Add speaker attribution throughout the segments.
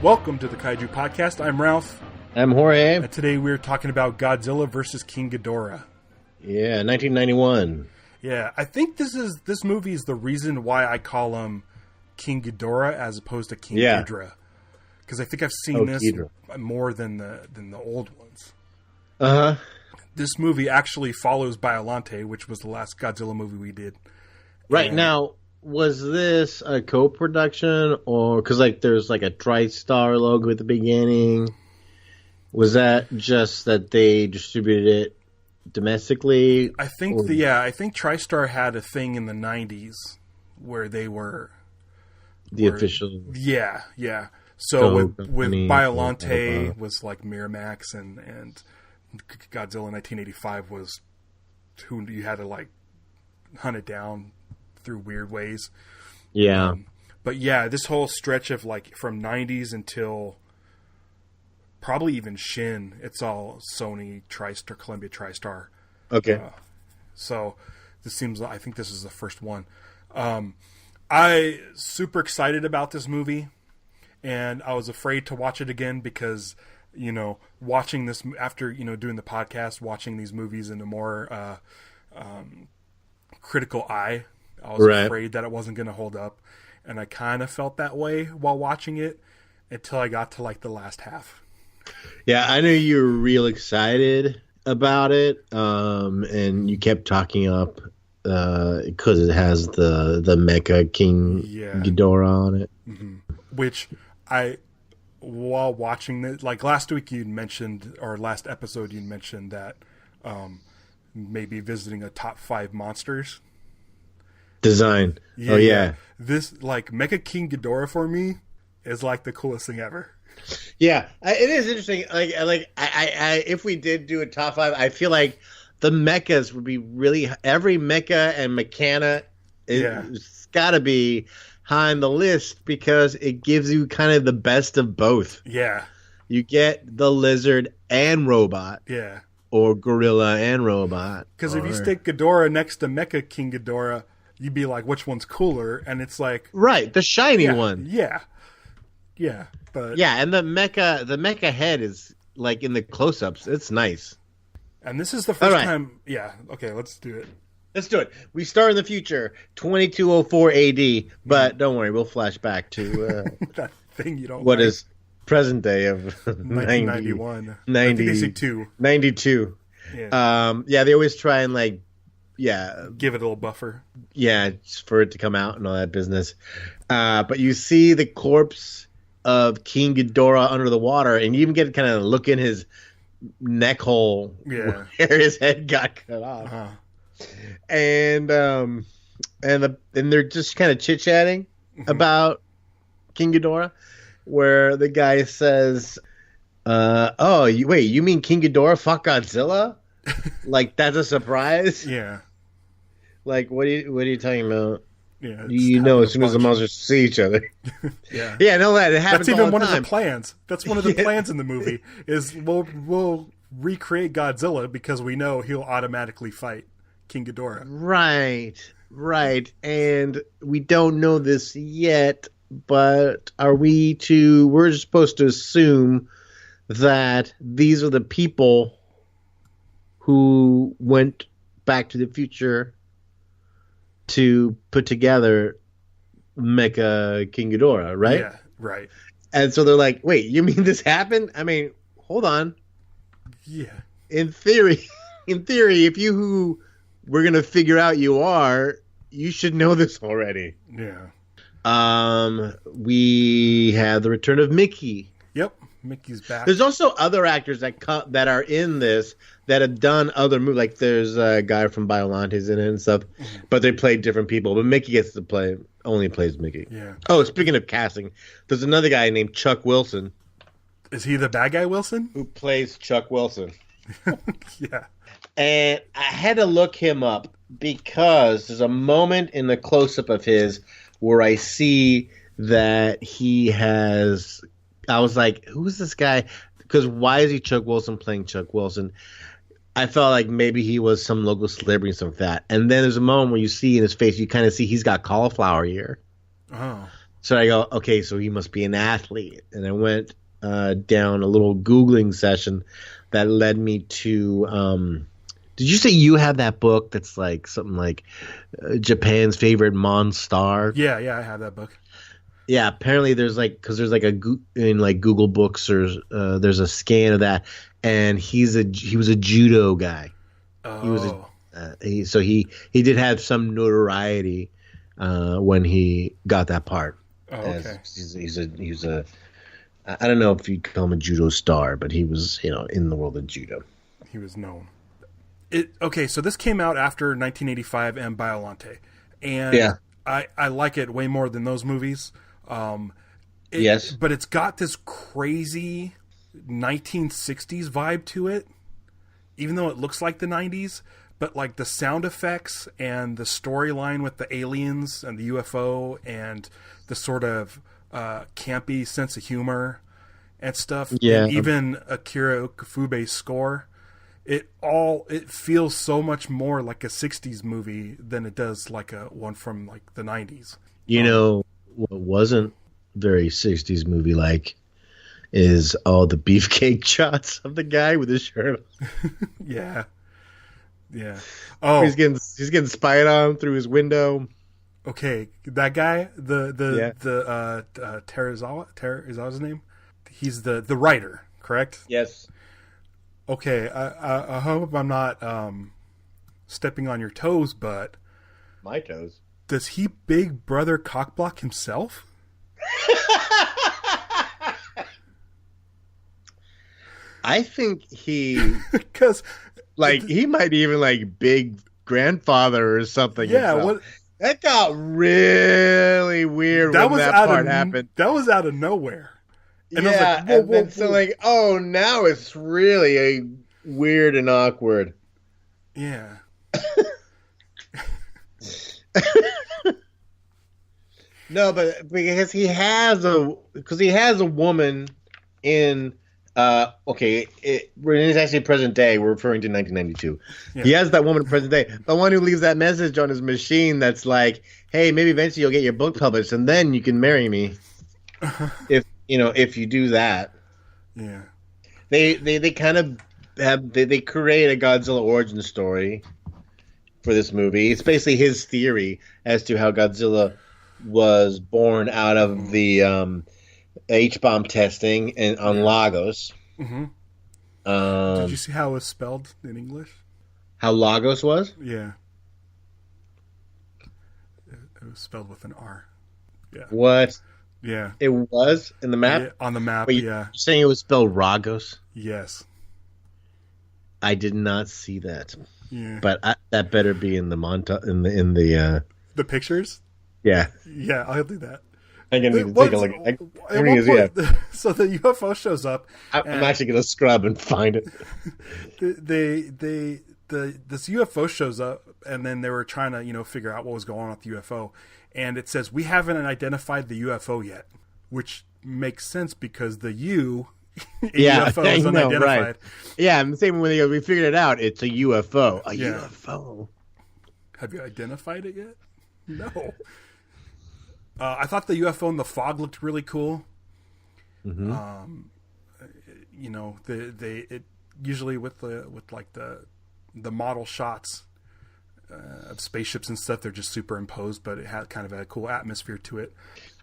Speaker 1: Welcome to the Kaiju Podcast. I'm Ralph.
Speaker 2: I'm Jorge.
Speaker 1: And today we're talking about Godzilla vs. King Ghidorah.
Speaker 2: Yeah, 1991.
Speaker 1: Yeah, I think this movie is the reason why I call him King Ghidorah as opposed to King Ghidorah. Because I think I've seen this more than the old ones.
Speaker 2: Uh-huh.
Speaker 1: This movie actually follows Biollante, which was the last Godzilla movie we did.
Speaker 2: Right, now, was this a co-production, or because there's a TriStar logo at the beginning? Was that just that they distributed it domestically?
Speaker 1: I think I think TriStar had a thing in the 90s where they were
Speaker 2: official.
Speaker 1: Yeah. So with Biollante was like Miramax, and Godzilla 1985 was who you had to hunt it down through weird ways.
Speaker 2: Yeah.
Speaker 1: But yeah, this whole stretch of from 90s until probably even Shin, it's all Sony, TriStar, Columbia TriStar.
Speaker 2: Okay.
Speaker 1: So I think this is the first one. I super excited about this movie, and I was afraid to watch it again because, watching this after, doing the podcast, watching these movies in a more critical eye, I was afraid that it wasn't going to hold up. And I kind of felt that way while watching it until I got to the last half.
Speaker 2: Yeah, I know you were real excited about it, and you kept talking up because it has the Mecha-King Ghidorah on it.
Speaker 1: Mm-hmm. Which while watching this, last week you'd mentioned, or last episode you'd mentioned that maybe visiting a top 5 monsters
Speaker 2: design. Yeah.
Speaker 1: This Mecha-King Ghidorah for me is the coolest thing ever.
Speaker 2: Yeah, it is interesting. I if we did do a top 5, I feel like the mechas would be really, every mecha and mechana it's got to be high on the list because it gives you kind of the best of both.
Speaker 1: Yeah,
Speaker 2: you get the lizard and robot.
Speaker 1: Yeah,
Speaker 2: or gorilla and robot.
Speaker 1: Because if you stick Ghidorah next to Mecha-King Ghidorah, you'd be like, which one's cooler? And it's
Speaker 2: right, the shiny one.
Speaker 1: Yeah. But
Speaker 2: and the mecha head is in the close-ups. It's nice.
Speaker 1: And this is the first time. Yeah. Okay, let's do it.
Speaker 2: Let's do it. We start in the future, 2204 AD, but don't worry, we'll flash back to
Speaker 1: that thing you don't.
Speaker 2: What is present day of
Speaker 1: 1991?
Speaker 2: 92. Yeah. They always try and
Speaker 1: give it a little buffer.
Speaker 2: Yeah, for it to come out and all that business. But you see the corpse of King Ghidorah under the water, and you even get to kind of look in his neck hole where his head got cut off.
Speaker 1: Uh-huh.
Speaker 2: And they're just kind of chit-chatting about King Ghidorah, where the guy says, you mean King Ghidorah fuck Godzilla? That's a surprise?
Speaker 1: Yeah.
Speaker 2: What are you talking about?
Speaker 1: Yeah,
Speaker 2: as soon as the monsters see each other.
Speaker 1: Yeah.
Speaker 2: Yeah, no, that it happens.
Speaker 1: That's even
Speaker 2: all the
Speaker 1: one
Speaker 2: time.
Speaker 1: of the plans. That's one of the plans in the movie is we'll recreate Godzilla because we know he'll automatically fight King Ghidorah.
Speaker 2: Right. And we don't know this yet, but we're supposed to assume that these are the people who went back to the future to put together Mecha-King Ghidorah, right?
Speaker 1: Yeah, right.
Speaker 2: And so they're like, wait, you mean this happened? I mean, hold on.
Speaker 1: Yeah.
Speaker 2: In theory, if you who we're going to figure out you are, you should know this already.
Speaker 1: Yeah.
Speaker 2: We have the return of Mickey.
Speaker 1: Yep. Mickey's back.
Speaker 2: There's also other actors that are in this that have done other movies. There's a guy from Biolante's in it and stuff, but they play different people. But Mickey gets to only plays Mickey.
Speaker 1: Yeah.
Speaker 2: Oh, speaking of casting, there's another guy named Chuck Wilson.
Speaker 1: Is he the bad guy Wilson?
Speaker 2: Who plays Chuck Wilson.
Speaker 1: Yeah.
Speaker 2: And I had to look him up because there's a moment in the close-up of his where I see that he has... I was like, who's this guy? Because why is he Chuck Wilson playing Chuck Wilson? I felt like maybe he was some local celebrity and stuff like that. And then there's a moment where you see in his face, you kind of see he's got cauliflower ear.
Speaker 1: Oh.
Speaker 2: So I go, okay, so he must be an athlete. And I went down a little Googling session that led me to. Did you say you have that book that's like something like Japan's favorite monster?
Speaker 1: Yeah, I have that book.
Speaker 2: Yeah, apparently there's like because there's like in like Google Books or there's a scan of that, and he was a judo guy.
Speaker 1: Oh.
Speaker 2: He was he did have some notoriety when he got that part.
Speaker 1: Oh, okay.
Speaker 2: He's a I don't know if you'd call him a judo star, but he was in the world of judo.
Speaker 1: He was known. Okay, so this came out after 1985 and Biollante, and
Speaker 2: yeah.
Speaker 1: I like it way more than those movies.
Speaker 2: Yes,
Speaker 1: but it's got this crazy 1960s vibe to it, even though it looks like the 90s. But like the sound effects and the storyline with the aliens and the UFO and the sort of campy sense of humor and stuff,
Speaker 2: yeah,
Speaker 1: and even Akira Okufube's score. It feels so much more like a 60s movie than it does like a one from like the 90s.
Speaker 2: What wasn't very 60s movie like is all the beefcake shots of the guy with his shirt on.
Speaker 1: Yeah. Oh,
Speaker 2: he's getting spied on through his window.
Speaker 1: Okay, that guy, the Terazawa, is that his name? He's the writer, correct?
Speaker 2: Yes.
Speaker 1: Okay, I hope I'm not stepping on your toes, but
Speaker 2: my toes.
Speaker 1: Does he big brother cockblock himself?
Speaker 2: I think he
Speaker 1: because
Speaker 2: he might even like big grandfather or something.
Speaker 1: Yeah, what?
Speaker 2: That got really weird when that part happened.
Speaker 1: That was out of nowhere.
Speaker 2: And yeah, I was like, so like, oh, now it's really weird and awkward.
Speaker 1: Yeah.
Speaker 2: No, but because he has a woman in it's actually present day. We're referring to 1992. Yeah. He has that woman in present day, the one who leaves that message on his machine that's like, "Hey, maybe eventually you'll get your book published, and then you can marry me." If you do that.
Speaker 1: Yeah.
Speaker 2: They kind of they create a Godzilla origin story for this movie. It's basically his theory as to how Godzilla was born out of the H-bomb testing on Lagos.
Speaker 1: Mm-hmm. Did you see how it was spelled in English?
Speaker 2: How Lagos was?
Speaker 1: Yeah. It was spelled with an R. Yeah.
Speaker 2: What?
Speaker 1: Yeah.
Speaker 2: It was in the map?
Speaker 1: Yeah, on the map,
Speaker 2: yeah. You're saying it was spelled Ragos?
Speaker 1: Yes.
Speaker 2: I did not see that.
Speaker 1: Yeah.
Speaker 2: But that better be in the in
Speaker 1: the pictures?
Speaker 2: Yeah.
Speaker 1: Yeah, I'll do that.
Speaker 2: I'm gonna need to take a look.
Speaker 1: So the UFO shows up.
Speaker 2: I'm actually gonna scrub and find it.
Speaker 1: This UFO shows up, and then they were trying to figure out what was going on with the UFO, and it says we haven't identified the UFO yet, which makes sense because the U in UFO is unidentified.
Speaker 2: Right. Yeah, and the same when they go, we figured it out. It's a UFO. UFO.
Speaker 1: Have you identified it yet? No. I thought the UFO in the fog looked really cool.
Speaker 2: Mm-hmm.
Speaker 1: It usually with the model shots of spaceships and stuff, they're just superimposed, but it had kind of a cool atmosphere to it.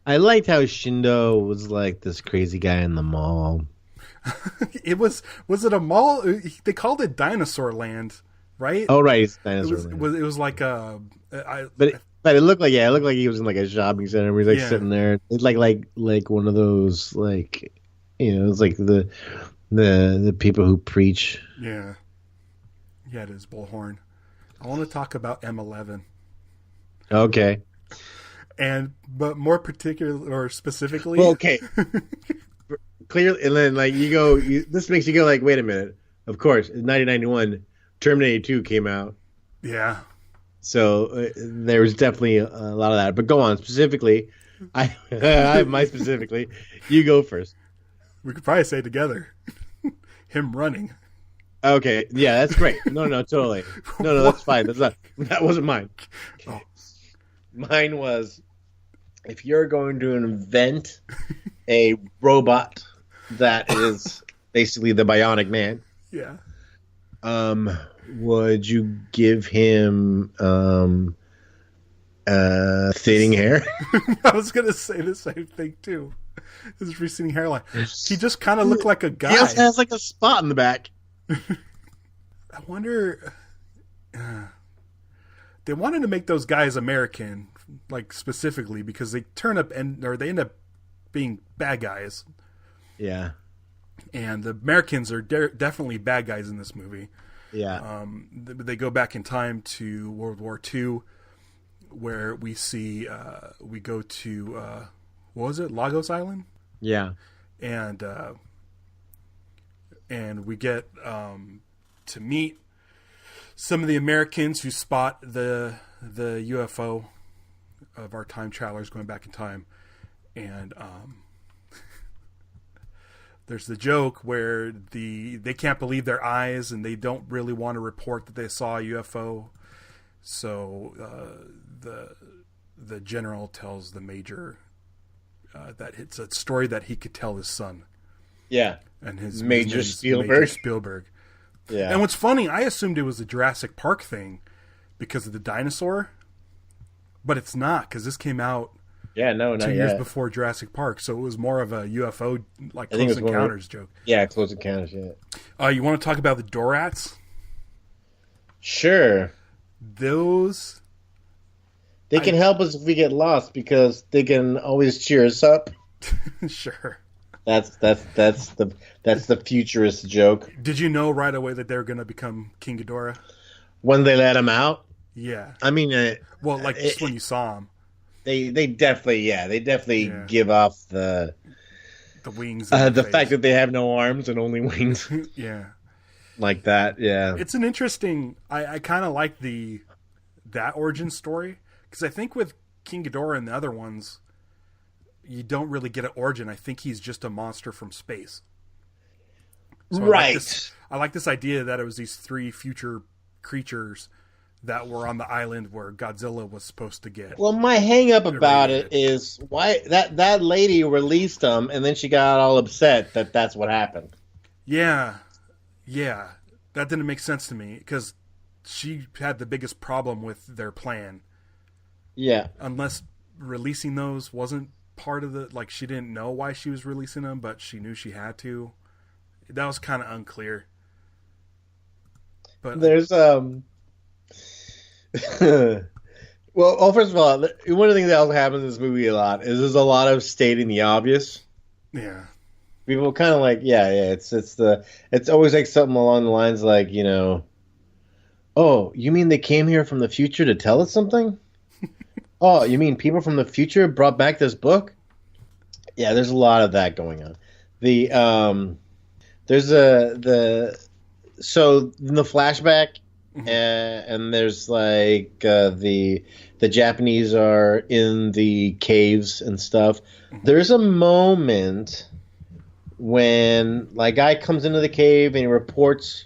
Speaker 2: I liked how Shindo was like this crazy guy in the mall.
Speaker 1: Was it a mall? They called it Dinosaur Land, right?
Speaker 2: Oh, right, it's Dinosaur Land.
Speaker 1: It was like
Speaker 2: But it looked like he was in like a shopping center where he's like sitting there. It's like one of those it's like the people who preach.
Speaker 1: Yeah. He had his bullhorn. I want to talk about M11.
Speaker 2: Okay.
Speaker 1: But more particular or specifically.
Speaker 2: Well, okay. Clearly, and then this makes you go like, wait a minute. Of course, in 1991, Terminator 2 came out.
Speaker 1: Yeah.
Speaker 2: So there was definitely a lot of that. But go on specifically. I have my specifically. You go first.
Speaker 1: We could probably say together. Him running.
Speaker 2: Okay. Yeah, that's great. No, totally. No, that's fine. That wasn't mine.
Speaker 1: Oh.
Speaker 2: Mine was if you're going to invent a robot that is basically the Bionic Man,
Speaker 1: Yeah.
Speaker 2: would you give him thinning hair?
Speaker 1: I was gonna say the same thing too. His receding hairline. He just kind of looked like a guy.
Speaker 2: He also has like a spot in the back.
Speaker 1: I wonder. They wanted to make those guys American, like specifically because they turn up or they end up being bad guys.
Speaker 2: Yeah.
Speaker 1: And the Americans are definitely bad guys in this movie.
Speaker 2: Yeah.
Speaker 1: They go back in time to World War II, where we see we go to what was it, Lagos Island?
Speaker 2: Yeah.
Speaker 1: And we get to meet some of the Americans who spot the UFO of our time travelers going back in time, and there's the joke where they can't believe their eyes and they don't really want to report that they saw a UFO, so the general tells the major that it's a story that he could tell his son.
Speaker 2: Yeah.
Speaker 1: And his
Speaker 2: Major
Speaker 1: name's
Speaker 2: Spielberg.
Speaker 1: Major Spielberg.
Speaker 2: Yeah.
Speaker 1: And what's funny, I assumed it was a Jurassic Park thing because of the dinosaur, but it's not, because this came out
Speaker 2: 2
Speaker 1: years
Speaker 2: yet.
Speaker 1: before Jurassic Park, so it was more of a UFO, like
Speaker 2: I think
Speaker 1: Close
Speaker 2: it was
Speaker 1: Encounters joke.
Speaker 2: Yeah, Close Encounters, yeah.
Speaker 1: You want to talk about the Dorats?
Speaker 2: Sure.
Speaker 1: Those...
Speaker 2: They can help us if we get lost because they can always cheer us up.
Speaker 1: Sure.
Speaker 2: That's the futurist joke.
Speaker 1: Did you know right away that they were going to become King Ghidorah?
Speaker 2: When they let him out?
Speaker 1: Yeah.
Speaker 2: I mean...
Speaker 1: well, like just when you saw him.
Speaker 2: They definitely give off the
Speaker 1: wings.
Speaker 2: The fact that they have no arms and only wings.
Speaker 1: Yeah.
Speaker 2: Like that, yeah.
Speaker 1: It's an interesting... I kind of like that origin story, because I think with King Ghidorah and the other ones, you don't really get an origin. I think he's just a monster from space. So
Speaker 2: right.
Speaker 1: I like this idea that it was these 3 future creatures that were on the island where Godzilla was supposed to get.
Speaker 2: Well, my hang up about it is why that lady released them and then she got all upset that that's what happened.
Speaker 1: Yeah. Yeah. That didn't make sense to me because she had the biggest problem with their plan.
Speaker 2: Yeah.
Speaker 1: Unless releasing those wasn't part of the... Like, she didn't know why she was releasing them, but she knew she had to. That was kind of unclear. But
Speaker 2: there's well, first of all, one of the things that also happens in this movie a lot is there's a lot of stating the obvious.
Speaker 1: Yeah.
Speaker 2: People kind of like, it's always like something along the lines like, oh, you mean they came here from the future to tell us something? Oh, you mean people from the future brought back this book? Yeah, there's a lot of that going on. So in the flashback, and there's like the Japanese are in the caves and stuff. There's a moment when like guy comes into the cave and he reports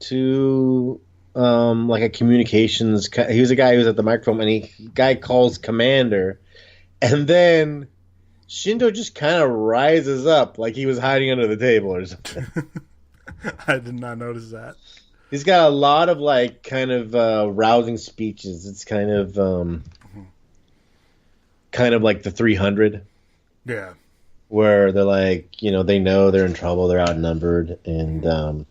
Speaker 2: to like a communications. He was a guy who was at the microphone, and guy calls commander, and then Shindo just kind of rises up like he was hiding under the table or something.
Speaker 1: I did not notice that.
Speaker 2: He's got a lot of like kind of rousing speeches. It's kind of like the 300.
Speaker 1: Yeah.
Speaker 2: Where they're like, they know they're in trouble, they're outnumbered, and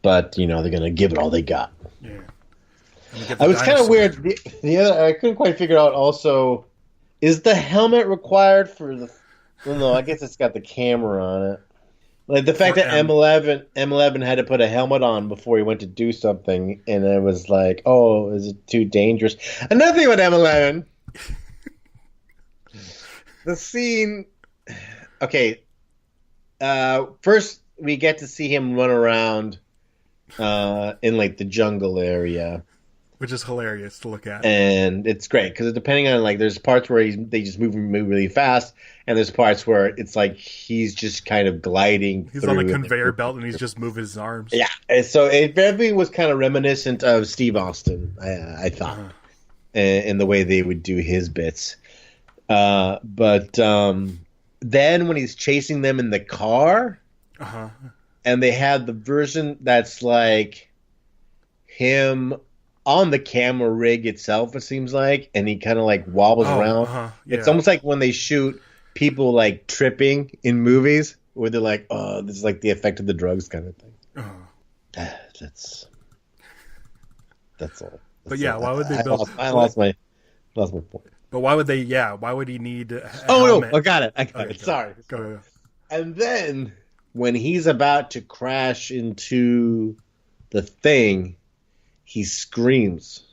Speaker 2: but they're gonna give it all they got.
Speaker 1: Yeah.
Speaker 2: I was kind of weird. The other I couldn't quite figure out. Also, is the helmet required for the? Well, no, I guess it's got the camera on it. Like the fact that M11 had to put a helmet on before he went to do something, and it was like, oh, is it too dangerous? Another thing with M11, the scene. Okay, first we get to see him run around in like the jungle area,
Speaker 1: which is hilarious to look at,
Speaker 2: and it's great because depending on like there's parts where they just move really fast, and there's parts where it's like he's just kind of gliding.
Speaker 1: He's on a conveyor belt and he's just moving his arms.
Speaker 2: Yeah, and so it definitely was kind of reminiscent of Steve Austin, I thought, in the way they would do his bits. But then when he's chasing them in the car, and they have the version that's like him on the camera rig itself, it seems like, and he kind of like wobbles around.
Speaker 1: Yeah.
Speaker 2: It's almost like when they shoot people like tripping in movies, where they're like, "Oh, this is like the effect of the drugs," kind of thing. That's all.
Speaker 1: But yeah, why would they build?
Speaker 2: I lost my point.
Speaker 1: But why would they? Yeah, why would he need?
Speaker 2: No, I got it. Sorry.
Speaker 1: Go.
Speaker 2: And then when he's about to crash into the thing, he screams.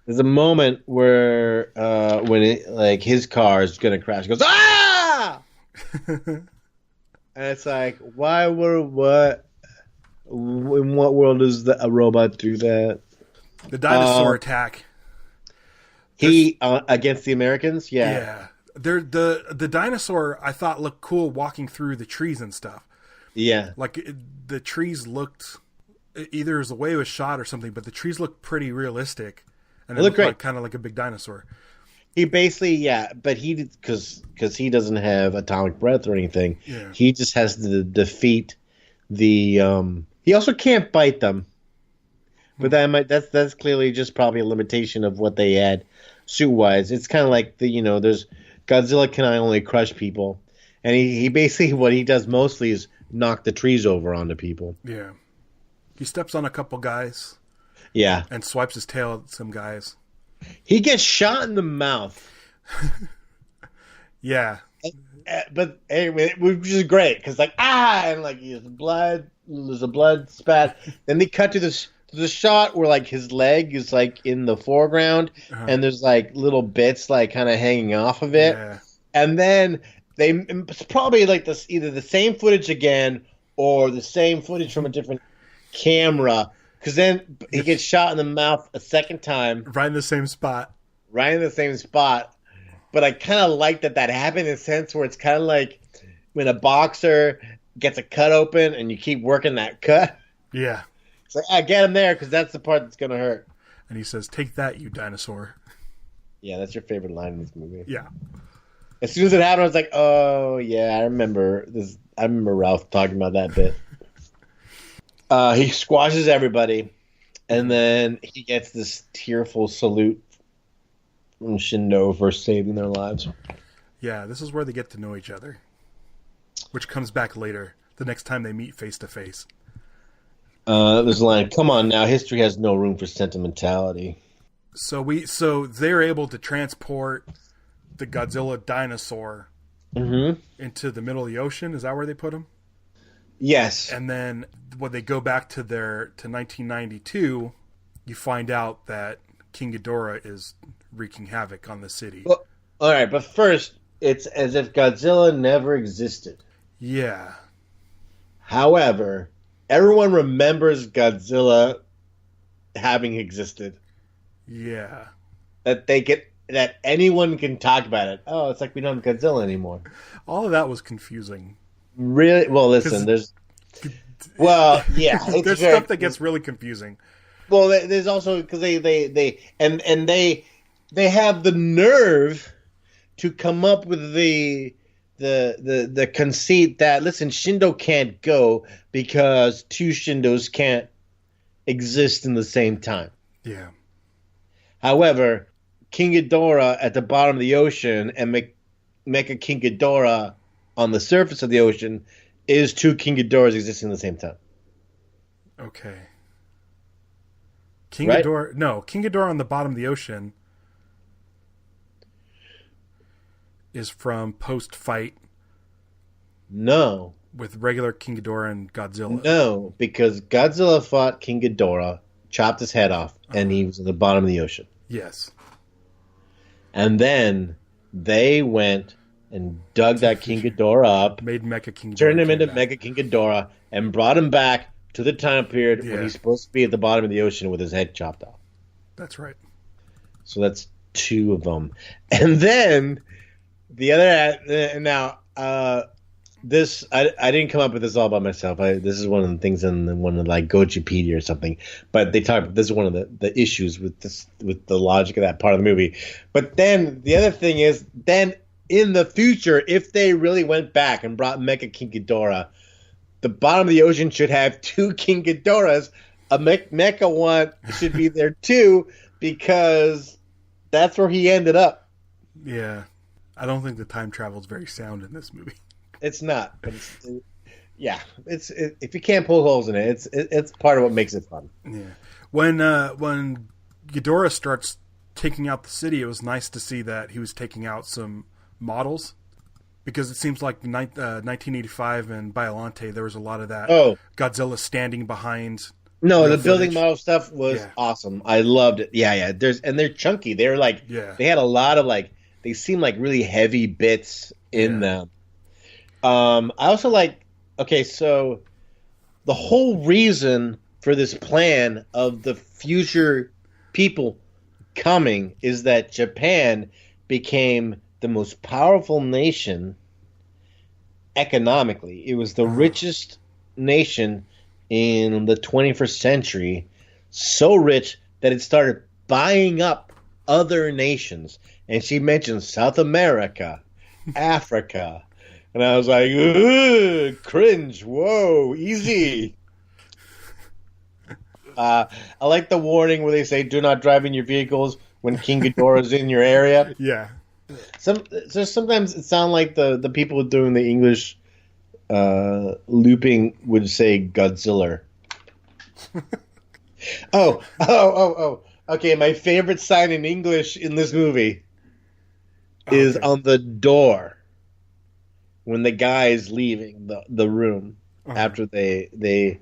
Speaker 2: There's a moment where when his car is gonna crash, he goes ah, and it's like, why what? In what world does a robot do that?
Speaker 1: The dinosaur attack.
Speaker 2: He against the Americans,
Speaker 1: yeah. The dinosaur I thought looked cool walking through the trees and stuff.
Speaker 2: Yeah,
Speaker 1: like the trees looked either as the way it was shot or something, but the trees looked pretty realistic, and it looked great, kind of like a big dinosaur.
Speaker 2: He basically, but he because he doesn't have atomic breath or anything.
Speaker 1: Yeah.
Speaker 2: He just has to defeat the. He also can't bite them, but that's clearly just probably a limitation of what they had suit wise. It's kind of like there's Godzilla can only crush people, and he basically what he does mostly is knock the trees over onto people.
Speaker 1: Yeah, he steps on a couple guys.
Speaker 2: Yeah,
Speaker 1: and swipes his tail at some guys.
Speaker 2: He gets shot in the mouth.
Speaker 1: Yeah.
Speaker 2: But anyway, which is great because and there's a blood spat. Then they cut to the shot where his leg is in the foreground, and there's little bits kind of hanging off of it.
Speaker 1: Yeah.
Speaker 2: And then it's probably this either the same footage again or the same footage from a different camera. Because then he gets shot in the mouth a second time.
Speaker 1: Right in the same spot.
Speaker 2: But I kind of like that happened in a sense where it's kind of like when a boxer gets a cut open and you keep working that cut.
Speaker 1: Yeah.
Speaker 2: It's like, I get him there because that's the part that's going to hurt.
Speaker 1: And he says, "Take that, you dinosaur."
Speaker 2: Yeah, that's your favorite line in this movie.
Speaker 1: Yeah.
Speaker 2: As soon as it happened, I was like, oh, yeah, I remember this. I remember Ralph talking about that bit. He squashes everybody, and then he gets this tearful salute from Shindo for saving their lives.
Speaker 1: Yeah, this is where they get to know each other, which comes back later, the next time they meet face to face.
Speaker 2: There's a line, "Come on now, history has no room for sentimentality."
Speaker 1: So they're able to transport the Godzilla dinosaur into the middle of the ocean. Is that where they put him?
Speaker 2: Yes.
Speaker 1: And then when they go back to 1992, you find out that King Ghidorah is wreaking havoc on the city.
Speaker 2: Well, all right, but first, it's as if Godzilla never existed.
Speaker 1: Yeah.
Speaker 2: However, everyone remembers Godzilla having existed.
Speaker 1: Yeah.
Speaker 2: That anyone can talk about it. Oh, it's like we don't have Godzilla anymore.
Speaker 1: All of that was confusing.
Speaker 2: Really? Well, listen, there's
Speaker 1: stuff that gets really confusing.
Speaker 2: Well, there's also because they have the nerve to come up with the conceit that, listen, Shindo can't go because two Shindos can't exist in the same time.
Speaker 1: Yeah.
Speaker 2: However, King Ghidorah at the bottom of the ocean and Mecha-King Ghidorah on the surface of the ocean is two King Ghidorahs existing at the same time.
Speaker 1: Okay. King Ghidorah on the bottom of the ocean is from post-fight.
Speaker 2: No.
Speaker 1: With regular King Ghidorah and Godzilla.
Speaker 2: No, because Godzilla fought King Ghidorah, chopped his head off, and he was at the bottom of the ocean.
Speaker 1: Yes.
Speaker 2: And then they went and dug that King Ghidorah up,
Speaker 1: made Mecha-King Ghidorah,
Speaker 2: turned him into Mecha-King Ghidorah, and brought him back to the time period when he's supposed to be at the bottom of the ocean with his head chopped off.
Speaker 1: That's right.
Speaker 2: So that's two of them. And then the other this I didn't come up with this all by myself. This is one of the things in one of Gochipedia or something. But they talk. This is one of the issues with the logic of that part of the movie. But then the other thing is, then in the future, if they really went back and brought Mecha-King Ghidorah, the bottom of the ocean should have 2 King Ghidorahs. A Mecha one should be there too, because that's where he ended up.
Speaker 1: Yeah. I don't think the time travel is very sound in this movie.
Speaker 2: It's not, but if you can't pull holes in it, it's part of what makes it fun.
Speaker 1: Yeah. When Ghidorah starts taking out the city, it was nice to see that he was taking out some models, because it seems like 1985 and Biollante, there was a lot of that. Oh. Godzilla standing behind.
Speaker 2: No, the building model stuff was awesome. I loved it. Yeah. They're chunky. They're like, they had a lot of they seem like really heavy bits in them. I also so the whole reason for this plan of the future people coming is that Japan became the most powerful nation economically. It was the richest nation in the 21st century, so rich that it started buying up other nations. And she mentioned South America, Africa. And I was like, ugh, cringe, whoa, easy. I like the warning where they say, do not drive in your vehicles when King Ghidorah is in your area.
Speaker 1: Yeah.
Speaker 2: Sometimes it sounds like the people doing the English looping would say Godzilla. Oh. Okay, my favorite sign in English in this movie is on the door when the guy is leaving the room after they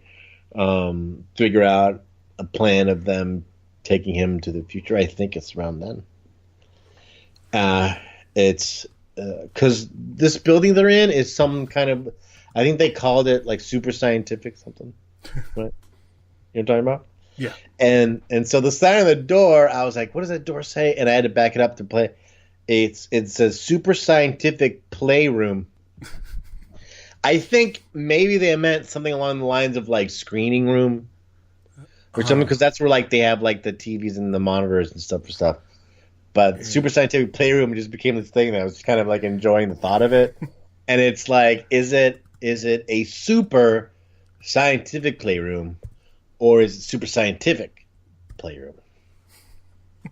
Speaker 2: figure out a plan of them taking him to the future. I think it's around then. It's because this building they're in is some kind of, I think they called it super scientific something. Right? You know what I'm talking about?
Speaker 1: Yeah.
Speaker 2: And so the sign on the door, I was like, what does that door say? And I had to back it up to play. It says super scientific playroom. I think maybe they meant something along the lines of screening room or something, because that's where they have the TVs and the monitors and stuff for stuff. But super scientific playroom just became this thing that I was kind of enjoying the thought of it. And it's is it a super scientific playroom or is it super scientific playroom?
Speaker 1: I'm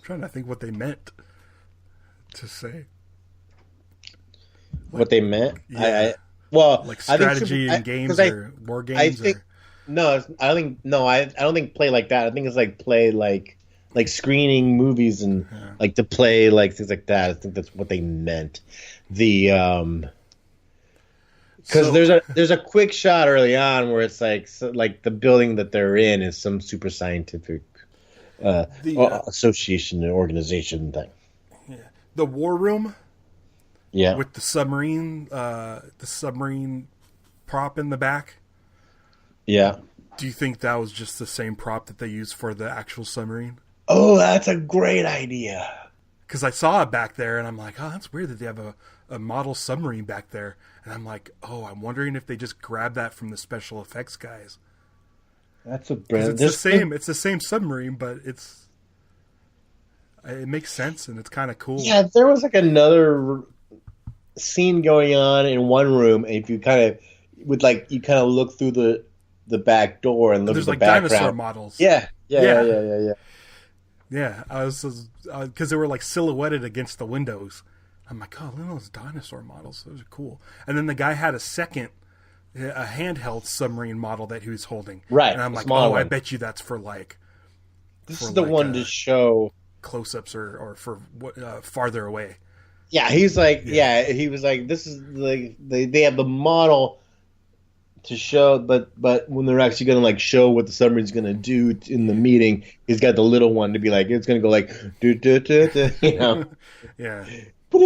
Speaker 1: trying to think what they meant to say.
Speaker 2: What they meant?
Speaker 1: Yeah. Strategy in games or war games?
Speaker 2: I think I don't think play like that. I think it's play like screening movies and to play things like that. I think that's what they meant. The because there's a quick shot early on where it's the building that they're in is some super scientific association and organization thing.
Speaker 1: Yeah. The war room.
Speaker 2: Yeah.
Speaker 1: With the submarine prop in the back.
Speaker 2: Yeah.
Speaker 1: Do you think that was just the same prop that they used for the actual submarine?
Speaker 2: Oh, that's a great idea.
Speaker 1: Because I saw it back there, and I'm like, oh, that's weird that they have a model submarine back there. And I'm like, oh, I'm wondering if they just grabbed that from the special effects guys.
Speaker 2: That's a brilliant.
Speaker 1: It's the same submarine, but it makes sense, and it's kind of cool.
Speaker 2: Yeah, there was another scene going on in one room, and if you kind of look through the back door and look at the background.
Speaker 1: There's dinosaur models.
Speaker 2: Yeah.
Speaker 1: Yeah, I was because they were silhouetted against the windows. I'm like, oh, look at those dinosaur models. Those are cool. And then the guy had a handheld submarine model that he was holding.
Speaker 2: Right.
Speaker 1: And I'm like, oh, I bet you that's for
Speaker 2: This is the one to show
Speaker 1: close-ups or for farther away.
Speaker 2: Yeah, he's he was this is they have the model to show, but when they're actually going to show what the submarine's going to do in the meeting, he's got the little one to be it's going to go do do do do, you know.
Speaker 1: Yeah. I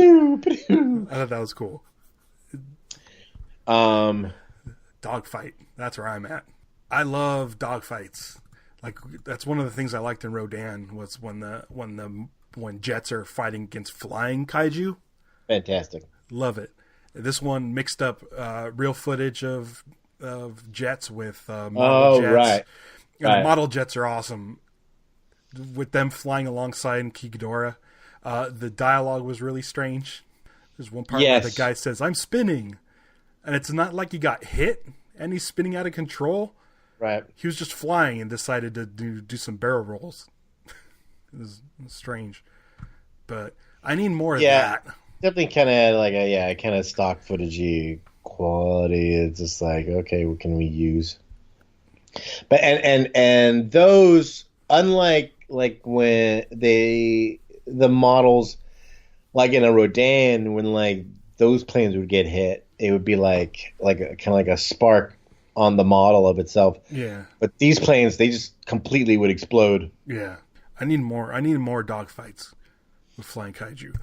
Speaker 1: thought that was cool. Dogfight. That's where I'm at. I love dogfights. That's one of the things I liked in Rodan was when jets are fighting against flying kaiju.
Speaker 2: Fantastic.
Speaker 1: Love it. This one mixed up real footage of jets with model jets.
Speaker 2: Right.
Speaker 1: And the model jets are awesome. With them flying alongside King Ghidorah. The dialogue was really strange. There's one part
Speaker 2: Yes.
Speaker 1: where the guy says, "I'm spinning," and it's not like he got hit and he's spinning out of control.
Speaker 2: Right.
Speaker 1: He was just flying and decided to do some barrel rolls. It was strange, but I need more of that.
Speaker 2: Definitely kind of like a kind of stock footagey quality. It's just like, okay, what can we use? But and those, unlike like when the models like in a Rodan, when like those planes would get hit, it would be like kind of like a spark on the model of itself.
Speaker 1: Yeah.
Speaker 2: But these planes, they just completely would explode.
Speaker 1: Yeah. I need more dogfights with flying kaiju.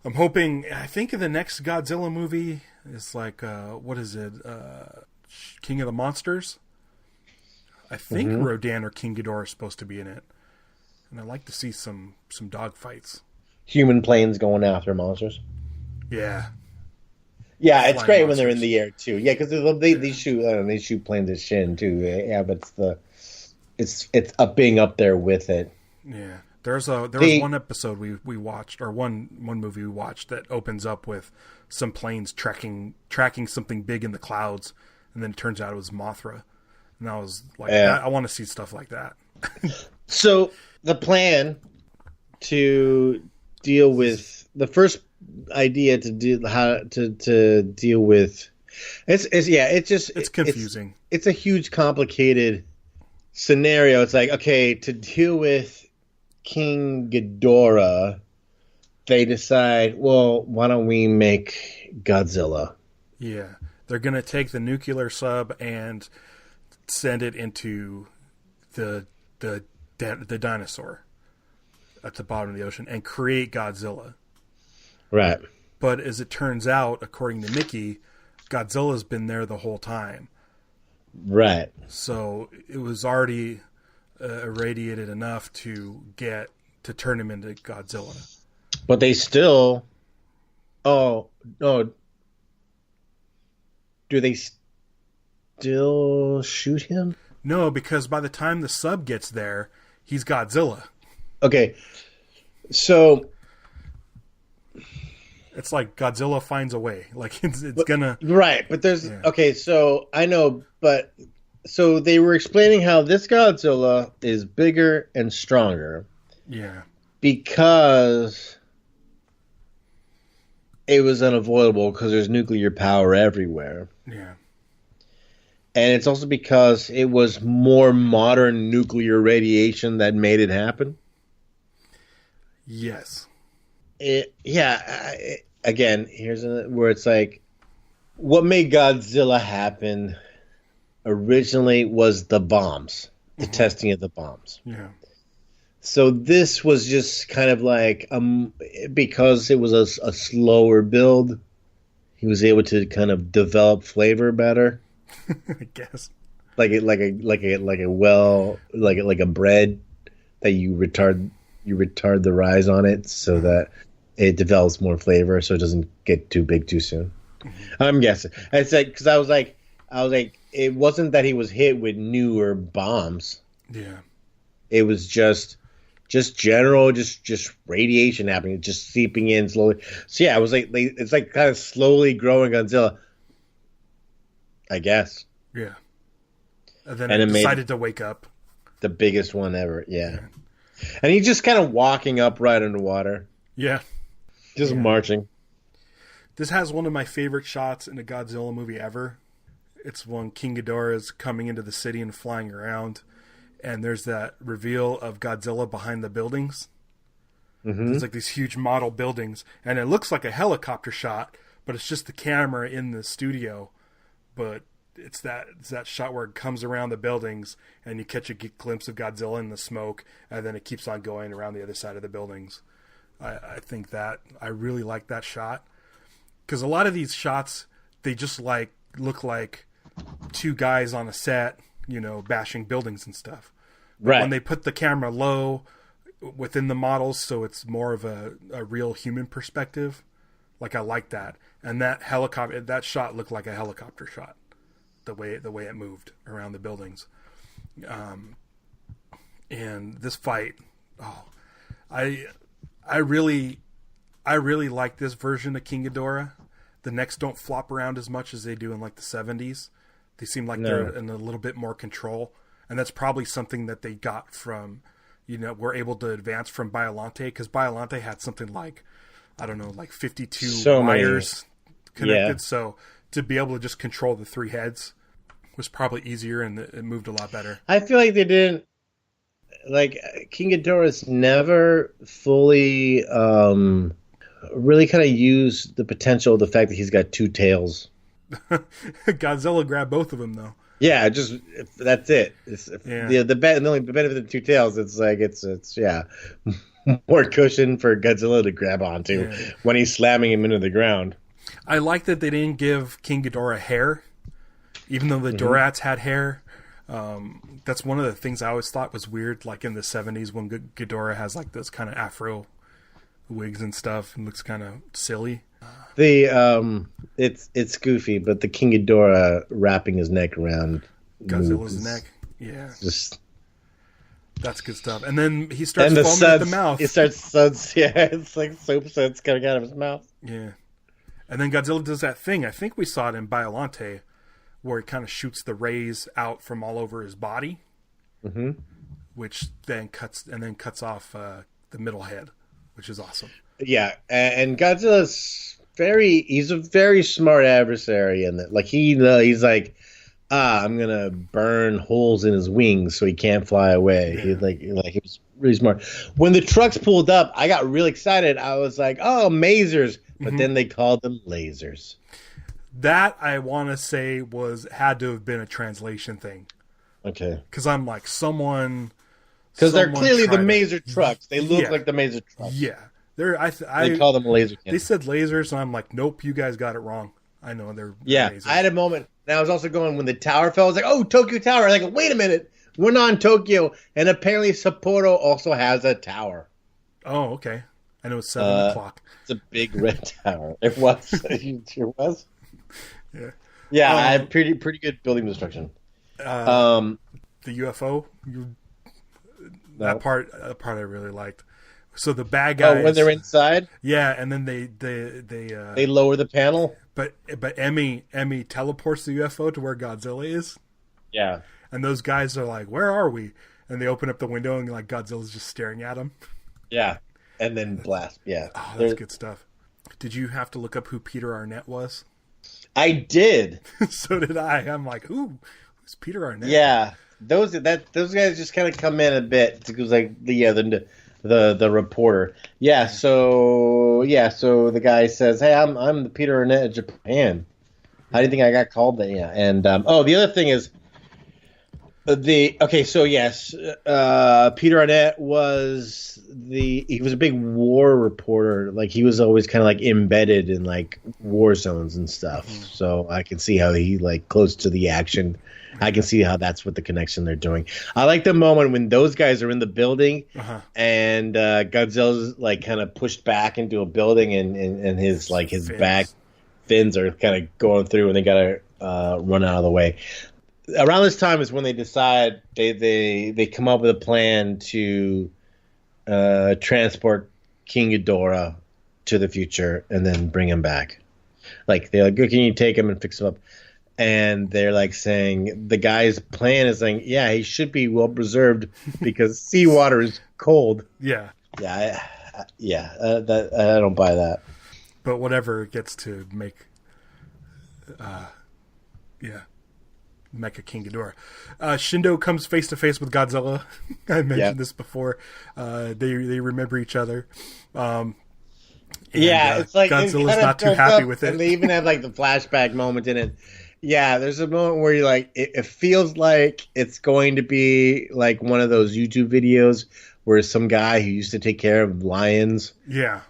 Speaker 1: I'm hoping. I think the next Godzilla movie is like what is it? King of the Monsters. I think Rodan or King Ghidorah is supposed to be in it, and I'd like to see some dogfights.
Speaker 2: Human planes going after monsters.
Speaker 1: Yeah.
Speaker 2: Yeah, it's great
Speaker 1: monsters.
Speaker 2: when they're in the air too. Yeah, because they shoot planes at Shin too. Yeah, but it's being up there with it.
Speaker 1: Yeah, there was one episode we watched, or one movie we watched that opens up with some planes tracking something big in the clouds, and then it turns out it was Mothra, and I was like, I want to see stuff like that.
Speaker 2: So the plan to deal with the first idea to do how to deal with it's
Speaker 1: confusing.
Speaker 2: It's a huge complicated scenario. It's like, okay, to deal with King Ghidorah, they decide, well, why don't we make Godzilla?
Speaker 1: Yeah, they're gonna take the nuclear sub and send it into the dinosaur at the bottom of the ocean and create Godzilla.
Speaker 2: Right.
Speaker 1: But as it turns out, according to Mickey, Godzilla's been there the whole time.
Speaker 2: Right.
Speaker 1: So it was already irradiated enough to turn him into Godzilla.
Speaker 2: But they still... Oh, no. Do they still shoot him?
Speaker 1: No, because by the time the sub gets there, he's Godzilla.
Speaker 2: Okay. So...
Speaker 1: It's like Godzilla finds a way. Like it's gonna...
Speaker 2: Right, but there's... Yeah. Okay, so I know, but... So they were explaining how this Godzilla is bigger and stronger.
Speaker 1: Yeah.
Speaker 2: Because it was unavoidable because there's nuclear power everywhere.
Speaker 1: Yeah.
Speaker 2: And it's also because it was more modern nuclear radiation that made it happen.
Speaker 1: Yes.
Speaker 2: Again, here's where it's like, what made Godzilla happen originally was the bombs, the testing of the bombs.
Speaker 1: Yeah.
Speaker 2: So this was just kind of like, because it was a slower build, he was able to kind of develop flavor better.
Speaker 1: I guess.
Speaker 2: Like a bread that you retard the rise on it so that it develops more flavor, so it doesn't get too big too soon. Mm-hmm. I'm guessing. I said because I was like, it wasn't that he was hit with newer bombs.
Speaker 1: Yeah.
Speaker 2: It was just general, just radiation happening, just seeping in slowly. So yeah, it was like it's like kind of slowly growing Godzilla, I guess.
Speaker 1: Yeah. And then it decided to wake up.
Speaker 2: The biggest one ever, yeah. And he's just kind of walking up right underwater.
Speaker 1: Yeah.
Speaker 2: Just marching.
Speaker 1: This has one of my favorite shots in a Godzilla movie ever. It's when King Ghidorah is coming into the city and flying around, and there's that reveal of Godzilla behind the buildings. Mm-hmm. There's like these huge model buildings, and it looks like a helicopter shot, but it's just the camera in the studio. But it's that shot where it comes around the buildings, and you catch a glimpse of Godzilla in the smoke, and then it keeps on going around the other side of the buildings. I think that I really like that shot, because a lot of these shots, they just look like two guys on a set, bashing buildings and stuff. But
Speaker 2: right.
Speaker 1: When they put the camera low within the models, so it's more of a real human perspective, I like that. And that shot looked like a helicopter shot, the way it moved around the buildings. And this fight, I really like this version of King Ghidorah. The necks don't flop around as much as they do in like the 70s. They seem like they're in a little bit more control. And that's probably something that they got from, were able to advance from Biollante, because Biollante had something like, I don't know, like 52 wires connected. Yeah. So to be able to just control the 3 heads was probably easier, and it moved a lot better.
Speaker 2: I feel like they didn't, like, King Ghidorah's never fully really kind of used the potential of the fact that he's got 2 tails.
Speaker 1: Godzilla grabbed both of them, though.
Speaker 2: Yeah, just that's it. The only benefit of the 2 tails, it's more cushion for Godzilla to grab onto when he's slamming him into the ground.
Speaker 1: I like that they didn't give King Ghidorah hair, even though the Dorats had hair. That's one of the things I always thought was weird, like in the 70s when Ghidorah has like those kind of afro wigs and stuff and looks kind of silly.
Speaker 2: It's goofy, but the King Ghidorah wrapping his neck around
Speaker 1: Godzilla's neck, that's good stuff. And then he starts foaming at the mouth.
Speaker 2: It starts suds, it's like soap suds coming out of his mouth.
Speaker 1: Yeah, and then Godzilla does that thing. I think we saw it in Biollante, where he kind of shoots the rays out from all over his body, which then cuts off the middle head, which is awesome. Yeah,
Speaker 2: and Godzilla's he's a very smart adversary, and like he's like, I'm gonna burn holes in his wings so he can't fly away. Yeah. He was really smart. When the trucks pulled up, I got really excited. I was like, oh, masers, but then they called them lasers.
Speaker 1: That, I want to say, had to have been a translation thing.
Speaker 2: Okay.
Speaker 1: Because I'm like,
Speaker 2: because they're clearly the Maser trucks. They look like the Maser trucks.
Speaker 1: Yeah.
Speaker 2: They call them laser cannons.
Speaker 1: They said lasers, and I'm like, nope, you guys got it wrong. I know they're lasers.
Speaker 2: I had a moment, and I was also going, when the tower fell, I was like, oh, Tokyo Tower. I was like, wait a minute. We're not in Tokyo, and apparently Sapporo also has a tower.
Speaker 1: Oh, okay. I know it's 7 o'clock.
Speaker 2: It's a big red tower. It was. It sure was.
Speaker 1: Yeah.
Speaker 2: Yeah, I have pretty good building destruction.
Speaker 1: The UFO, that part I really liked. So the bad guys.
Speaker 2: Oh, when they're inside.
Speaker 1: Yeah, and then they
Speaker 2: lower the panel.
Speaker 1: But Emmy teleports the UFO to where Godzilla is.
Speaker 2: Yeah.
Speaker 1: And those guys are like, "Where are we?" And they open up the window and like Godzilla's just staring at them.
Speaker 2: Yeah, and then blast. Yeah,
Speaker 1: that's good stuff. Did you have to look up who Peter Arnett was?
Speaker 2: I did.
Speaker 1: So did I. I'm like, who's Peter Arnett?
Speaker 2: Yeah, those guys just kind of come in a bit because like the reporter. Yeah, so the guy says, "Hey, I'm the Peter Arnett of Japan. How do you think I got called that?" Yeah, and the other thing is Peter Arnett was he was a big war reporter. Like he was always kind of like embedded in like war zones and stuff. Mm-hmm. So I can see how he like close to the action. I can see how that's what the connection they're doing. I like the moment when those guys are in the building and Godzilla's like kind of pushed back into a building and his like his back fins are kind of going through and they gotta run out of the way. Around this time is when they decide they come up with a plan to transport King Ghidorah to the future and then bring him back. Like they're like, can you take him and fix him up? And they're like saying the guy's plan is saying, yeah, he should be well preserved because seawater is cold.
Speaker 1: Yeah,
Speaker 2: I don't buy that.
Speaker 1: But whatever it gets to make, Mecha-King Ghidorah. Shindo comes face to face with Godzilla. I mentioned this before. They remember each other.
Speaker 2: It's like
Speaker 1: Godzilla's not too happy with it.
Speaker 2: And they even have like the flashback moment in it. Yeah, there's a moment where you're like, it feels like it's going to be like one of those YouTube videos where some guy who used to take care of lions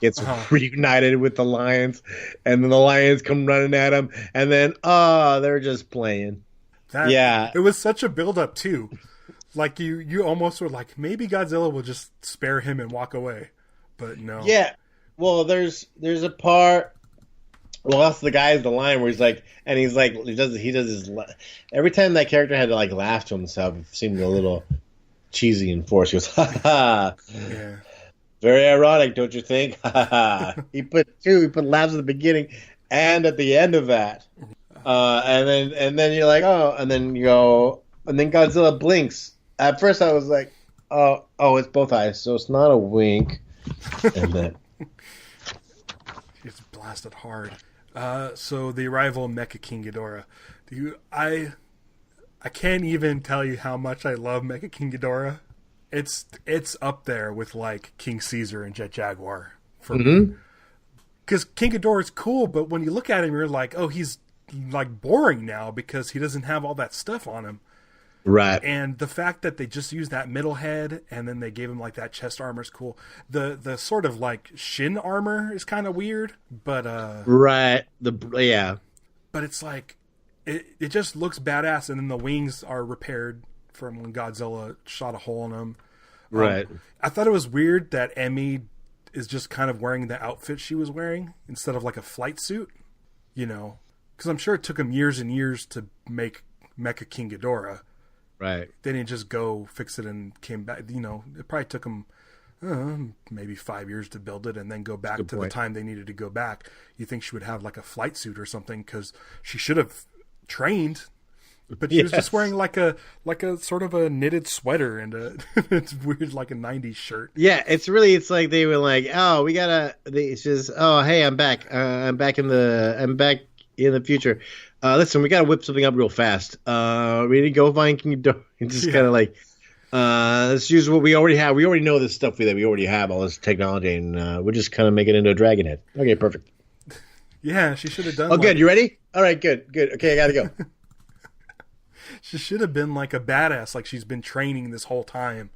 Speaker 2: gets reunited with the lions, and then the lions come running at him, and then they're just playing.
Speaker 1: It was such a build-up too. Like you almost were like, maybe Godzilla will just spare him and walk away, but no.
Speaker 2: Yeah, well, there's a part. Well, that's the guy is the lion where he's like, he does his every time that character had to like laugh to himself, it seemed a little cheesy and forced. He goes, ha ha.
Speaker 1: Yeah.
Speaker 2: Very ironic, don't you think? He put two. He put laughs at the beginning and at the end of that. And then you're like, oh, and then you go, and then Godzilla blinks. At first, I was like, oh, it's both eyes, so it's not a wink. And then
Speaker 1: It's blasted hard. So the arrival of Mecha-King Ghidorah. I can't even tell you how much I love Mecha-King Ghidorah. It's up there with like King Caesar and Jet Jaguar for me. Because King Ghidorah is cool, but when you look at him, you're like, oh, he's like boring now because he doesn't have all that stuff on him.
Speaker 2: right,
Speaker 1: And the fact that they just used that middle head and then they gave him like that chest armor is cool. The sort of like shin armor is kind of weird, but
Speaker 2: right,
Speaker 1: but it's like it just looks badass. And then the wings are repaired from when Godzilla shot a hole in them.
Speaker 2: right.
Speaker 1: I thought it was weird that Emmy is just kind of wearing the outfit she was wearing instead of like a flight suit, because I'm sure it took him years and years to make Mecha-King Ghidorah.
Speaker 2: Right.
Speaker 1: They didn't just go fix it and came back. It probably took them maybe 5 years to build it and then go back to the time they needed to go back. You think she would have like a flight suit or something because she should have trained, but she was just wearing like a sort of a knitted sweater and it's weird, like a 90s shirt.
Speaker 2: Yeah, it's like they were like, oh, it's just, oh, hey, I'm back. I'm back in the future. Listen, we got to whip something up real fast. We need to go find King Ghidorah. And just kind of like, let's use what we already have. We already know this stuff that we already have, all this technology, and we'll just kind of make it into a dragon head. Okay, perfect.
Speaker 1: Yeah, she should have done.
Speaker 2: Oh, good. You ready? All right, good. Okay, I gotta go.
Speaker 1: She should have been like a badass, like she's been training this whole time,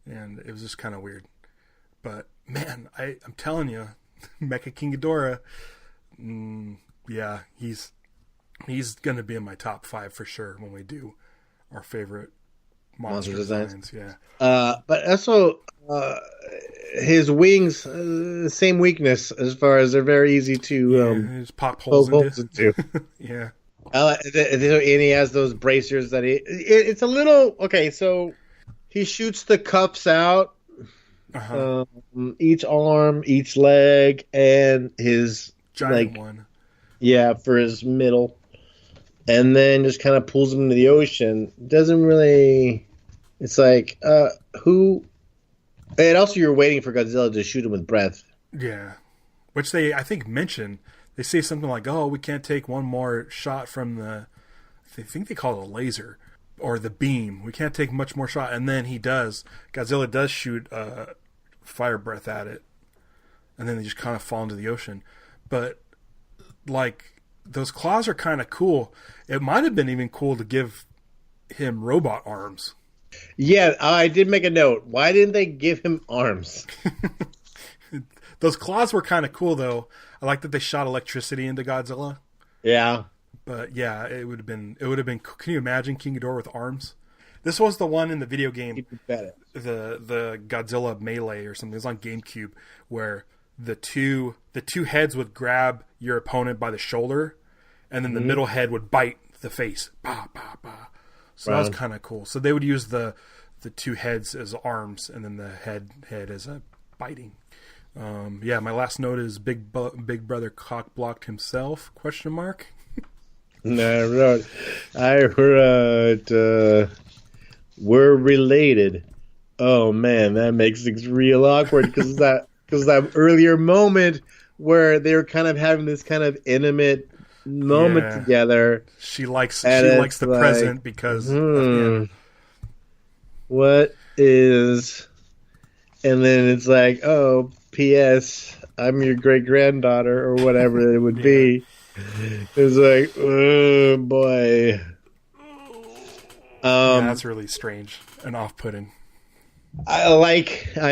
Speaker 1: and it was just kind of weird. But man, I'm telling you, Mecha-King Ghidorah, yeah, he's gonna be in my top 5 for sure when we do our favorite monster designs. Yeah,
Speaker 2: but also his wings, same weakness as far as they're very easy to
Speaker 1: just pop holes
Speaker 2: into.
Speaker 1: Yeah.
Speaker 2: And he has those bracers that it's a little okay. So he shoots the cuffs out, each arm, each leg, and his
Speaker 1: giant one.
Speaker 2: Yeah, for his middle, and then just kind of pulls him into the ocean. Doesn't really. It's like who. And also, you're waiting for Godzilla to shoot him with breath.
Speaker 1: Yeah, which they I think mention. They say something like, "Oh, we can't take one more shot from the." I think they call it a laser or the beam. We can't take much more shot, and then he does. Godzilla does shoot fire breath at it, and then they just kind of fall into the ocean. But like those claws are kind of cool. It might have been even cool to give him robot arms.
Speaker 2: Yeah, I did make a note. Why didn't they give him arms?
Speaker 1: Those claws were kind of cool, though. I like that they shot electricity into Godzilla.
Speaker 2: Yeah.
Speaker 1: But yeah, it would have been. Can you imagine King Ghidorah with arms? This was the one in the video game, the Godzilla Melee or something. It was on GameCube where the two heads would grab your opponent by the shoulder, and then the middle head would bite the face. Bah, bah, bah. So that was kind of cool. So they would use the two heads as arms, and then the head as a biting. Yeah, my last note is Big Brother cock blocked himself? ?
Speaker 2: No, I wrote we're related. Oh man, that makes things real awkward because that earlier moment where they were kind of having this kind of intimate moment together.
Speaker 1: She likes the present because
Speaker 2: what is, and then it's like, oh, P.S. I'm your great granddaughter or whatever it would be. It's like, oh boy.
Speaker 1: That's really strange and off-putting.
Speaker 2: I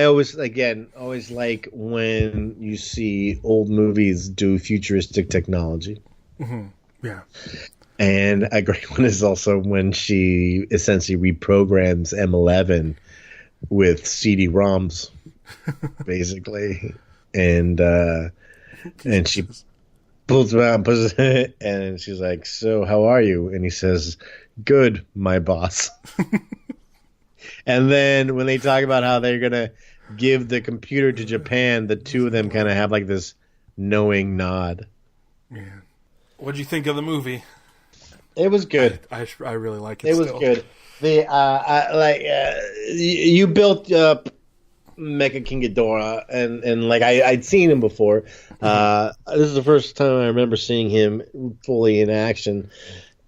Speaker 2: always like when you see old movies do futuristic technology.
Speaker 1: Mm-hmm. Yeah.
Speaker 2: And a great one is also when she essentially reprograms M11 with CD-ROMs, basically. And she pulls him out and pushes it, and she's like, so how are you? And he says, good, my boss. And then when they talk about how they're going to give the computer to Japan, the two of them kind of have like this knowing nod.
Speaker 1: Yeah. What'd you think of the movie?
Speaker 2: It was good.
Speaker 1: I really like it.
Speaker 2: It was good. You built up Mecha-King Ghidorah, and like I'd seen him before. This is the first time I remember seeing him fully in action,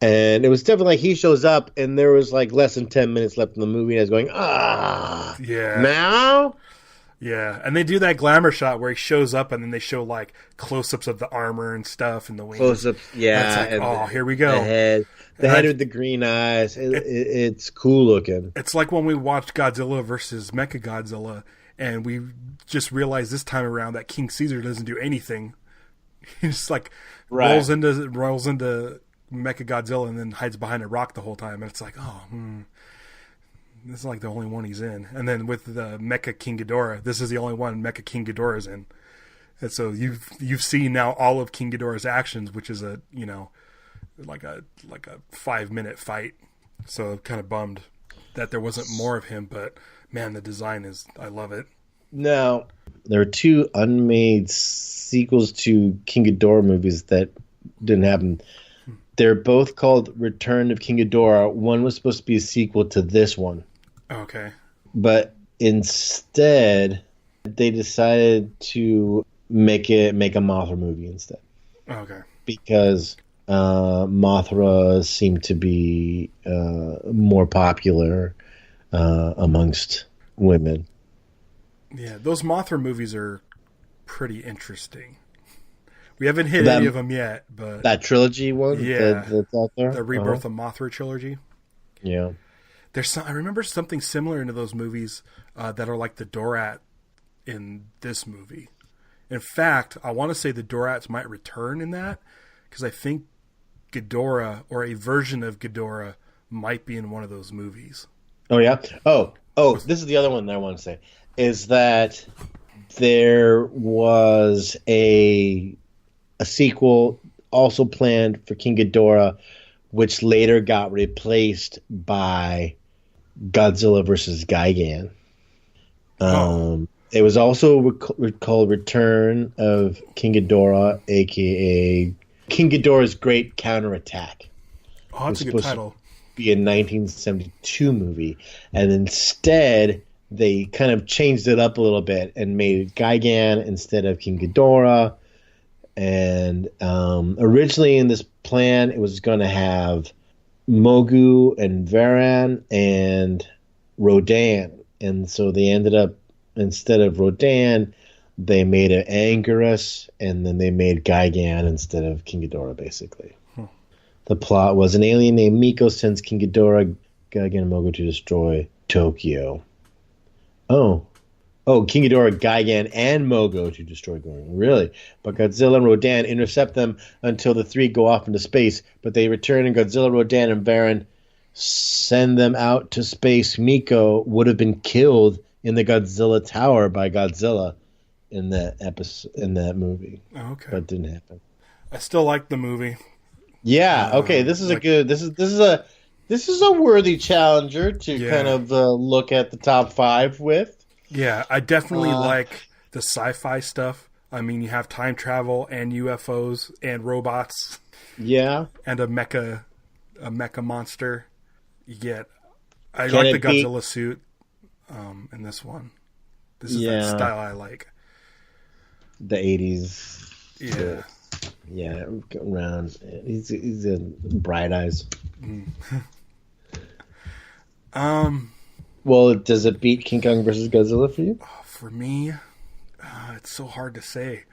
Speaker 2: and it was definitely like he shows up, and there was like less than 10 minutes left in the movie, and I was going,
Speaker 1: yeah,
Speaker 2: now.
Speaker 1: Yeah, and they do that glamour shot where he shows up, and then they show like close-ups of the armor and stuff and the wings.
Speaker 2: Close-ups, yeah.
Speaker 1: It's like, here we go.
Speaker 2: The head with the green eyes. It's cool looking.
Speaker 1: It's like when we watched Godzilla versus Mecha-Godzilla, and we just realized this time around that King Caesar doesn't do anything. He just like rolls into Mecha-Godzilla and then hides behind a rock the whole time, and it's like, this is like the only one he's in. And then with the Mecha-King Ghidorah, this is the only one Mecha-King Ghidorah is in. And so you've seen now all of King Ghidorah's actions, which is like a 5-minute fight. So kind of bummed that there wasn't more of him, but man, the design I love it.
Speaker 2: Now, there are 2 unmade sequels to King Ghidorah movies that didn't happen. They're both called Return of King Ghidorah. One was supposed to be a sequel to this one.
Speaker 1: Okay.
Speaker 2: But instead, they decided to make a Mothra movie instead.
Speaker 1: Okay.
Speaker 2: Because Mothra seemed to be more popular amongst women.
Speaker 1: Yeah, those Mothra movies are pretty interesting. We haven't hit any of them yet, but
Speaker 2: that trilogy one, that's out there,
Speaker 1: the Rebirth of Mothra trilogy.
Speaker 2: Yeah,
Speaker 1: I remember something similar into those movies that are like the Dorat in this movie. In fact, I want to say the Dorats might return in that because I think Ghidorah or a version of Ghidorah might be in one of those movies.
Speaker 2: Oh yeah. Oh, this is the other one that I want to say is that there was a sequel also planned for King Ghidorah, which later got replaced by Godzilla versus Gigan. It was also called Return of King Ghidorah, a.k.a. King Ghidorah's Great Counterattack.
Speaker 1: Oh, that's a good title.
Speaker 2: Be a 1972 movie, and instead they kind of changed it up a little bit and made it Gigan instead of King Ghidorah. And originally in this plan, it was going to have Mogu and Varan and Rodan, and so they ended up, instead of Rodan, they made it Anguirus, and then they made Gigan instead of King Ghidorah, basically. The plot was an alien named Miko sends King Ghidorah, Gigan, and Mogu to destroy Tokyo. Oh, King Ghidorah, Gigan, and Mogu to destroy Goring. Really? But Godzilla and Rodan intercept them until the 3 go off into space, but they return and Godzilla, Rodan, and Varan send them out to space. Miko would have been killed in the Godzilla Tower by Godzilla in that movie.
Speaker 1: Okay.
Speaker 2: But it didn't happen.
Speaker 1: I still like the movie.
Speaker 2: Yeah. Okay. This is this is a worthy challenger to kind of look at the top 5 with.
Speaker 1: Yeah, I definitely like the sci-fi stuff. I mean, you have time travel and UFOs and robots.
Speaker 2: Yeah.
Speaker 1: And a mecha monster. Yet, I like the Godzilla suit in this one. This is that style I like.
Speaker 2: The 80s.
Speaker 1: Yeah.
Speaker 2: Yeah, around. He's in Bright Eyes. Well, does it beat King Kong versus Godzilla for you?
Speaker 1: For me, it's so hard to say.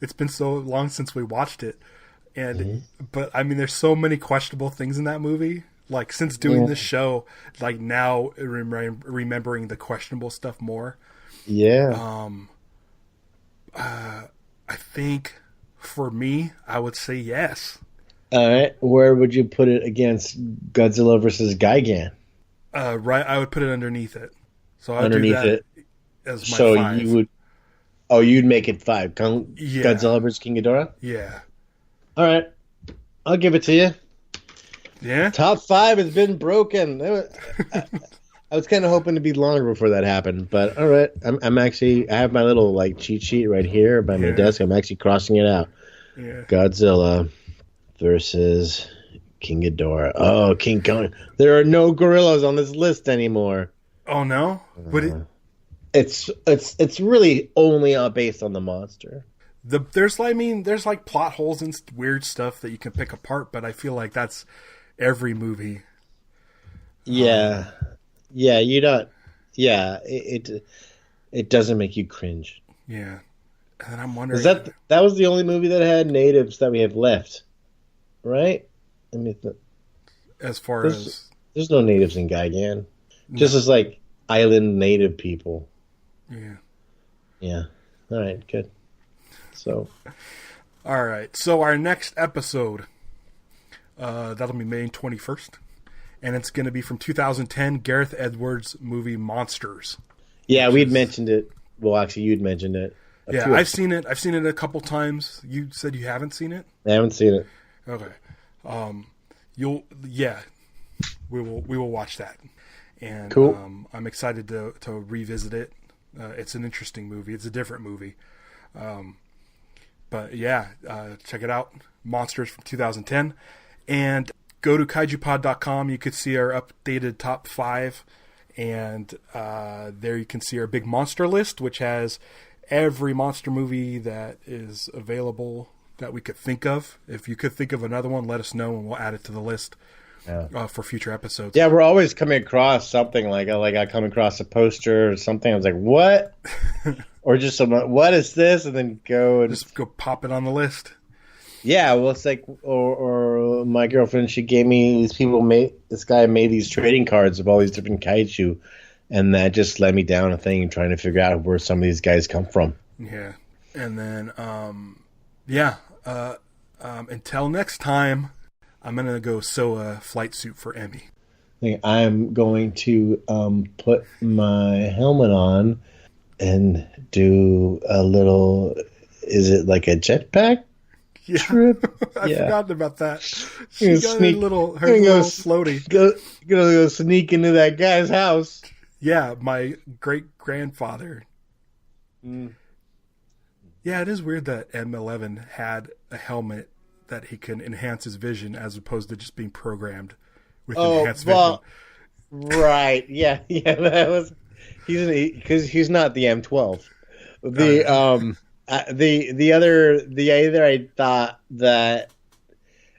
Speaker 1: It's been so long since we watched it, but I mean, there's so many questionable things in that movie. Like since doing this show, like now remembering the questionable stuff more. Yeah. I think for me, I would say yes.
Speaker 2: All right, where would you put it against Godzilla versus Gigan?
Speaker 1: Right, I would put it underneath it. So I would
Speaker 2: underneath
Speaker 1: do that
Speaker 2: it
Speaker 1: as my
Speaker 2: so
Speaker 1: 5.
Speaker 2: you would. Oh, you'd make it 5. Godzilla versus King Ghidorah.
Speaker 1: Yeah.
Speaker 2: All right, I'll give it to you.
Speaker 1: Yeah.
Speaker 2: Top 5 has been broken. I was kind of hoping to be longer before that happened, but all right. I'm actually, I have my little like cheat sheet right here by my desk. I'm actually crossing it out.
Speaker 1: Yeah.
Speaker 2: Godzilla versus King Ghidorah. Oh, King Kong. There are no gorillas on this list anymore.
Speaker 1: Oh no, but
Speaker 2: it's really only based on the monster.
Speaker 1: there's like plot holes and weird stuff that you can pick apart, but I feel like that's every movie.
Speaker 2: Yeah, you don't. Yeah, it doesn't make you cringe.
Speaker 1: Yeah, and I'm wondering,
Speaker 2: that was the only movie that had natives that we have left, right? I mean,
Speaker 1: as far as
Speaker 2: there's no natives in Gigan, just as like island native people. Yeah. All right, good. So,
Speaker 1: all right. So our next episode, that'll be May 21st. And it's going to be from 2010, Gareth Edwards' movie Monsters.
Speaker 2: Yeah, we'd mentioned it. Well, actually, you'd mentioned it.
Speaker 1: Yeah, I've seen it. I've seen it a couple times. You said you haven't seen it?
Speaker 2: I haven't seen it.
Speaker 1: Okay. We will watch that. And
Speaker 2: cool.
Speaker 1: I'm excited to revisit it. It's an interesting movie. It's a different movie. But yeah, check it out. Monsters from 2010. And go to KaijuPod.com. You could see our updated top 5. And there you can see our big monster list, which has every monster movie that is available that we could think of. If you could think of another one, let us know and we'll add it to the list for future episodes.
Speaker 2: Yeah, we're always coming across something like I come across a poster or something. I was like, what? Or just what is this? And then
Speaker 1: just go pop it on the list.
Speaker 2: Yeah, well, it's like, or my girlfriend, she gave me this guy made these trading cards of all these different kaiju, and that just led me down a thing trying to figure out where some of these guys come from.
Speaker 1: Yeah, and then, until next time, I'm going to go sew a flight suit for Emmy.
Speaker 2: I'm going to put my helmet on and do a little, is it like a jetpack?
Speaker 1: Yeah,
Speaker 2: trip.
Speaker 1: I've forgotten about that. She got her little floaty.
Speaker 2: Go sneak into that guy's house.
Speaker 1: Yeah, my great grandfather. Yeah, it is weird that M11 had a helmet that he can enhance his vision as opposed to just being programmed with enhanced vision.
Speaker 2: Right? Yeah. That was because he's not the M12. The other I thought that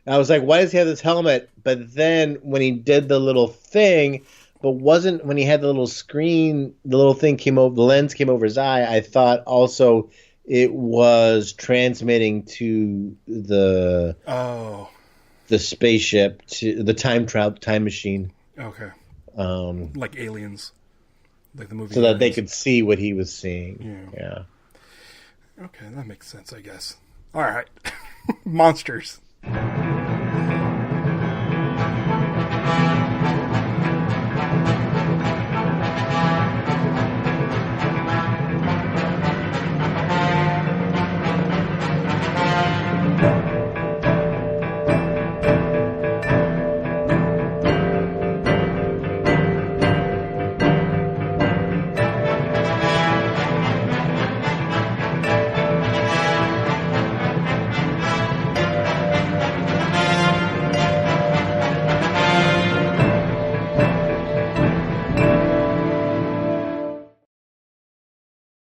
Speaker 2: I was like, why does he have this helmet? But then when he did the little thing, but wasn't when he had the little screen, the little thing came over, the lens came over his eye. I thought also it was transmitting to the spaceship, to the time machine.
Speaker 1: Okay. Like Aliens, like the movie.
Speaker 2: So that they could see what he was seeing. Yeah.
Speaker 1: Okay, that makes sense, I guess. All right. Monsters.